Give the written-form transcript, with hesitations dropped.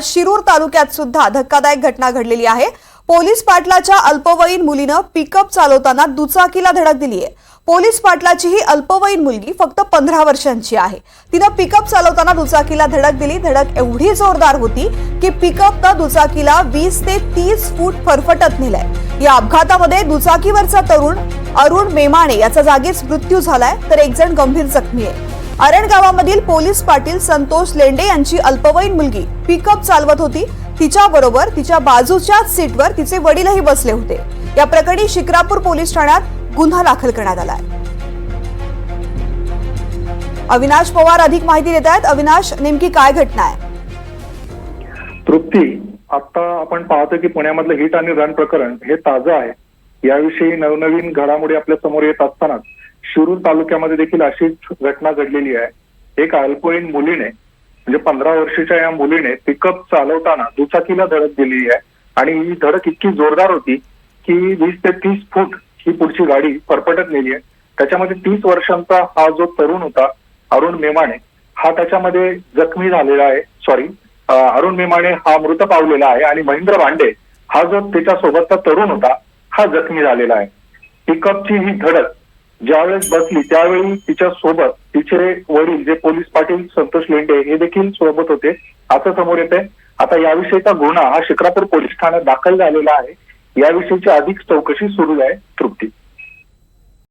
शिरूर तालुक्यात सुद्धा धक्कादायक घटना घडलेली आहे। पोलीस पाटलाच्या अल्पवयीन मुलीनं पिकअप चालवताना दुचाकीला धडक दिली आहे। पोलीस पाटलाची ही अल्पवयीन मुलगी फक्त 15 वर्षांची आहे। तिनं पिकअप चालवताना दुचाकीला धडक दिली। धडक एवढी जोरदार होती की पिकअपनं दुचाकीला 20 ते 30 फूट फरफटत नेलंय। या अपघातामध्ये दुचाकीवरचा तरुण अरुण मेमाणे याचा जागीच मृत्यू झालाय, तर एक जण गंभीर जखमी आहे। अरण गावामधील पोलीस पाटील संतोष लेंडे यांची अल्पवयीन मुलगी पिकअप चालवत होती। तिच्याबरोबर तिच्या बाजूच्याच सीटवर तिचे वडीलही बसले होते। या प्रकरणी शिक्रापूर पोलीस ठाण्यात गुन्हा दाखल करण्यात आलाय। अविनाश पवार अधिक माहिती देत आहेत। अविनाश, नेमकी काय घटना आहे? तृप्ती, आता आपण पाहतो की पुण्यामधलं हिट आणि रन प्रकरण हे ताजं आहे। याविषयी नवनवीन घडामोडी आपल्या समोर येत असताना शिरूर तालुक्यामध्ये देखील अशीच घटना घडलेली आहे। एक अल्पवयीन मुलीने म्हणजे 15 वर्षाच्या या मुलीने पिकअप चालवताना दुचाकीला धडक दिली आहे आणि ही धडक इतकी जोरदार होती की 20 ते 30 फूट ही पुढची गाडी फरफटत नेली आहे। त्याच्यामध्ये 30 वर्षांचा हा जो तरुण होता अरुण मेमाणे हा त्याच्यामध्ये जखमी झालेला आहे। अरुण मेमाणे हा मृत पावलेला आहे आणि महेंद्र भांडे हा जो त्याच्या सोबतचा तरुण होता हा जखमी झालेला आहे। पिकअपची ही धडक ज्यावेळेस बसली त्यावेळी तिच्या सोबत तिचे वडील जे पोलीस पाटील संतोष लेंडे हे देखील सोबत होते असं समोर येते। आता याविषयीचा गुन्हा हा शिक्रापूर पोलीस ठाण्यात दाखल झालेला आहे। याविषयीची अधिक चौकशी सुरू आहे। तृप्ती।